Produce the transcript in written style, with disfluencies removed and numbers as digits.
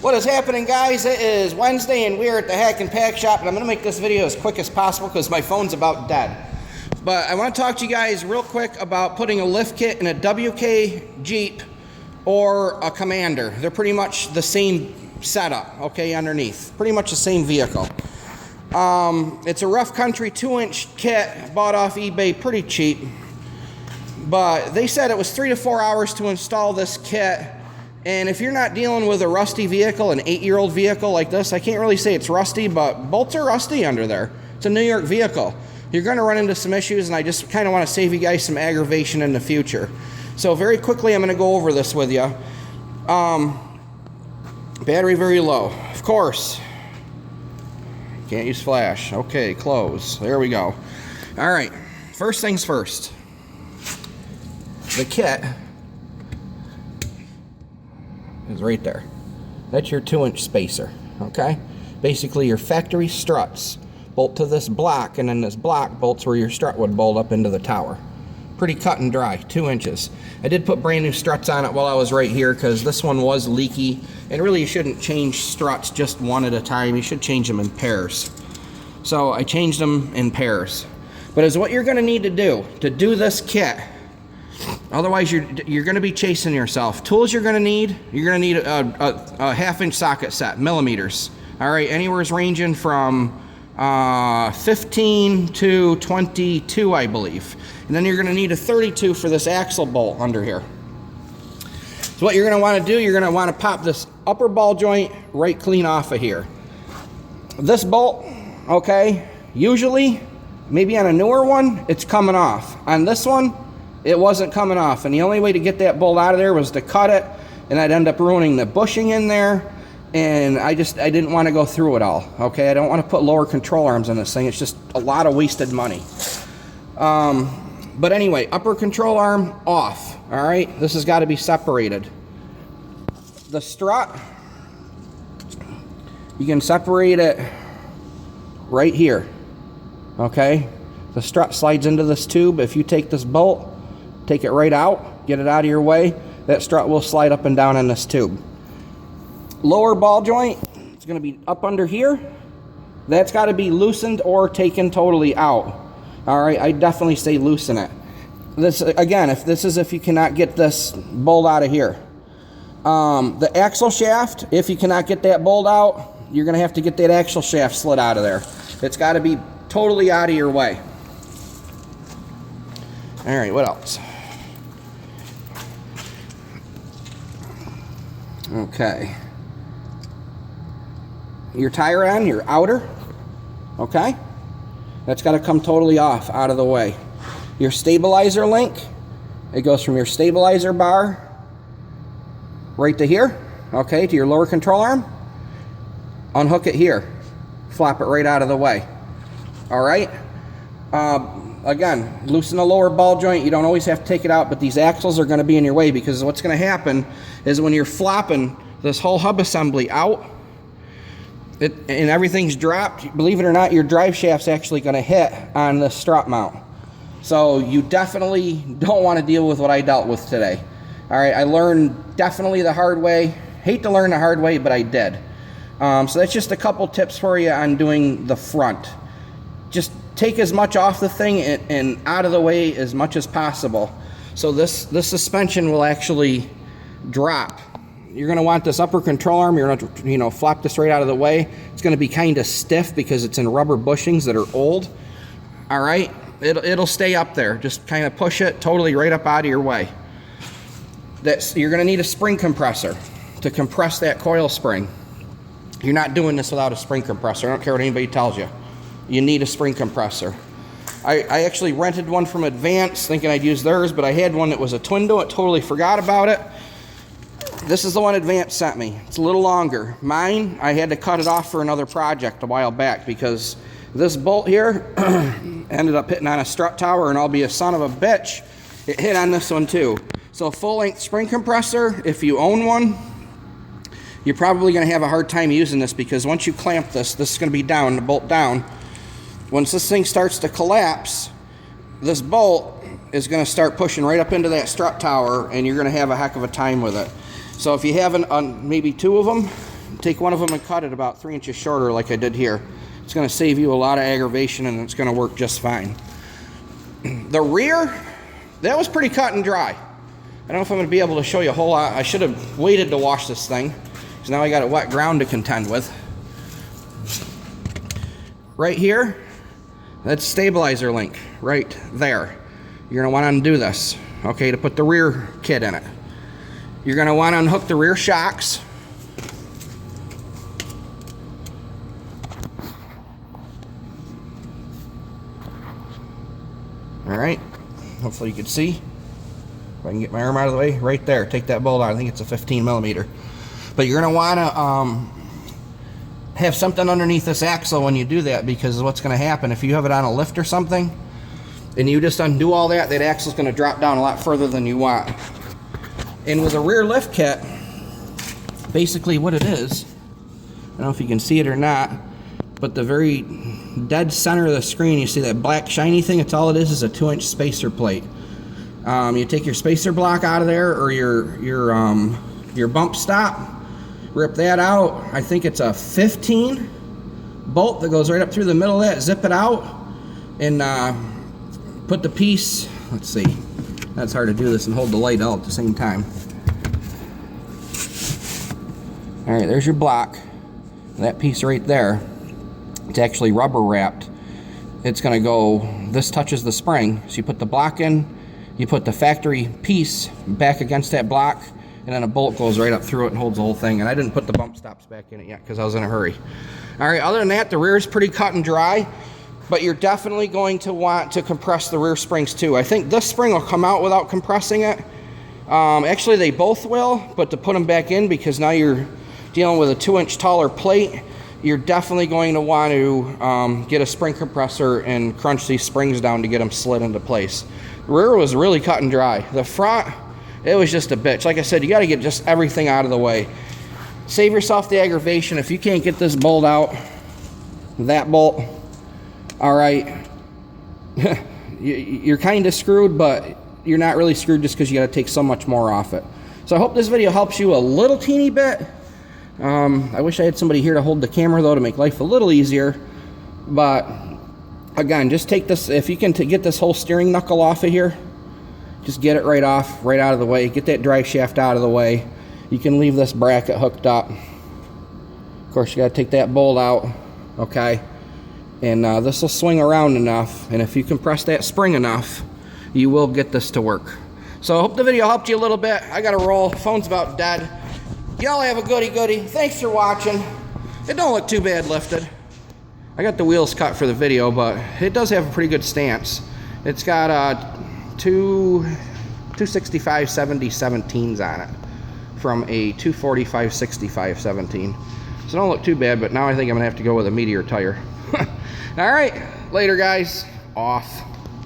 What is happening, guys? It is Wednesday and we're at the Hack and Pack shop, and I'm gonna make this video as quick as possible because my phone's about dead. But I want to talk to you guys real quick about putting a lift kit in a WK Jeep or a Commander. They're pretty much the same setup, okay, underneath. Pretty much the same vehicle. It's a rough country 2-inch kit, bought off eBay pretty cheap. But they said it was 3 to 4 hours to install this kit. And if you're not dealing with a rusty vehicle, an 8-year-old vehicle like this, I can't really say it's rusty, but bolts are rusty under there. It's a New York vehicle. You're going to run into some issues, and I just kind of want to save you guys some aggravation in the future. So very quickly, I'm going to go over this with you. Battery very low. Of course. Can't use flash. Okay, close. There we go. All right. First things first. The kit is right there. That's your 2-inch spacer, okay? Basically your factory struts bolt to this block, and then this block bolts where your strut would bolt up into the tower. Pretty cut and dry, 2 inches. I did put brand new struts on it while I was right here because this one was leaky, and really you shouldn't change struts just one at a time. You should change them in pairs. So I changed them in pairs. But as what you're gonna need to do this kit, otherwise you're going to be chasing yourself. Tools you're going to need a half-inch socket set, millimeters. All right, anywhere is ranging from 15 to 22, I believe. And then you're going to need a 32 for this axle bolt under here. So what you're going to want to do, you're going to want to pop this upper ball joint right clean off of here. This bolt, okay, usually, maybe on a newer one, it's coming off. On this one, it wasn't coming off, and the only way to get that bolt out of there was to cut it, and I'd end up ruining the bushing in there, and I didn't want to go through it all, okay? I don't want to put lower control arms on this thing. It's just a lot of wasted money. But anyway, upper control arm off, all right? This has got to be separated. The strut, you can separate it right here, okay? The strut slides into this tube. If you take this bolt, take it right out, get it out of your way, that strut will slide up and down in this tube. Lower ball joint, it's going to be up under here. That's got to be loosened or taken totally out. All right, I definitely say loosen it. This, again, if you cannot get this bolt out of here. The axle shaft, if you cannot get that bolt out, you're going to have to get that axle shaft slid out of there. It's got to be totally out of your way. All right, what else? Okay. Your tire end, your outer, okay? That's got to come totally off, out of the way. Your stabilizer link, it goes from your stabilizer bar right to here, okay, to your lower control arm. Unhook it here. Flop it right out of the way. All right? Again, loosen the lower ball joint. You don't always have to take it out, but these axles are going to be in your way because what's going to happen is when you're flopping this whole hub assembly out and everything's dropped, believe it or not, your drive shaft's actually going to hit on the strut mount. So you definitely don't want to deal with what I dealt with today. All right, I learned definitely the hard way. Hate to learn the hard way, but I did. So that's just a couple tips for you on doing the front. Just take as much off the thing and out of the way as much as possible. So this suspension will actually drop. You're going to want this upper control arm. You're going to, flop this right out of the way. It's going to be kind of stiff because it's in rubber bushings that are old. All right, it'll stay up there. Just kind of push it totally right up out of your way. You're going to need a spring compressor to compress that coil spring. You're not doing this without a spring compressor. I don't care what anybody tells you. You need a spring compressor. I actually rented one from Advance thinking I'd use theirs, but I had one that was a twin do it, totally forgot about it. This is the one Advance sent me. It's a little longer. Mine, I had to cut it off for another project a while back because this bolt here ended up hitting on a strut tower, and I'll be a son of a bitch, it hit on this one too. So full-length spring compressor, if you own one, you're probably going to have a hard time using this because once you clamp this is going to be down, the bolt down. Once this thing starts to collapse, this bolt is going to start pushing right up into that strut tower, and you're going to have a heck of a time with it. So if you have maybe two of them, take one of them and cut it about 3 inches shorter like I did here. It's going to save you a lot of aggravation, and it's going to work just fine. The rear, that was pretty cut and dry. I don't know if I'm going to be able to show you a whole lot. I should have waited to wash this thing, because now I got a wet ground to contend with. Right here, that's stabilizer link right there. You're going to want to undo this, okay, to put the rear kit in it. You're going to want to unhook the rear shocks. All right, hopefully you can see. If I can get my arm out of the way, right there, take that bolt out. I think it's a 15 millimeter. But you're going to want to have something underneath this axle when you do that, because what's going to happen if you have it on a lift or something and you just undo all that, that axle's going to drop down a lot further than you want. And with a rear lift kit, basically what it is, I don't know if you can see it or not, but the very dead center of the screen, you see that black shiny thing? It's all it is a 2-inch spacer plate. You take your spacer block out of there, or your bump stop, rip that out. I think it's a 15 bolt that goes right up through the middle of that. Zip it out and put the piece, let's see, that's hard to do this and hold the light out at the same time. All right, there's your block. That piece right there, it's actually rubber wrapped. It's gonna go, this touches the spring. So you put the block in, you put the factory piece back against that block, and then a bolt goes right up through it and holds the whole thing. And I didn't put the bump stops back in it yet because I was in a hurry. All right, other than that, the rear is pretty cut and dry, but you're definitely going to want to compress the rear springs too. I think this spring will come out without compressing it. Actually, they both will, but to put them back in, because now you're dealing with a 2-inch taller plate, you're definitely going to want to get a spring compressor and crunch these springs down to get them slid into place. The rear was really cut and dry. The front, it was just a bitch. Like I said, you got to get just everything out of the way. Save yourself the aggravation. If you can't get this bolt out, that bolt, all right, you're kind of screwed, but you're not really screwed just because you got to take so much more off it. So I hope this video helps you a little teeny bit. I wish I had somebody here to hold the camera though, to make life a little easier. But again, just take this, if you can get this whole steering knuckle off of here, just get it right off, right out of the way. Get that drive shaft out of the way. You can leave this bracket hooked up. Of course, you got to take that bolt out, okay? And this will swing around enough, and if you compress that spring enough, you will get this to work. So I hope the video helped you a little bit. I got to roll. Phone's about dead. Y'all have a goody. Thanks for watching. It don't look too bad lifted. I got the wheels cut for the video, but it does have a pretty good stance. It's got 265 70 17s on it from a 245 65 17. So don't look too bad, but now I think I'm gonna have to go with a Meteor tire. All right, later guys, off.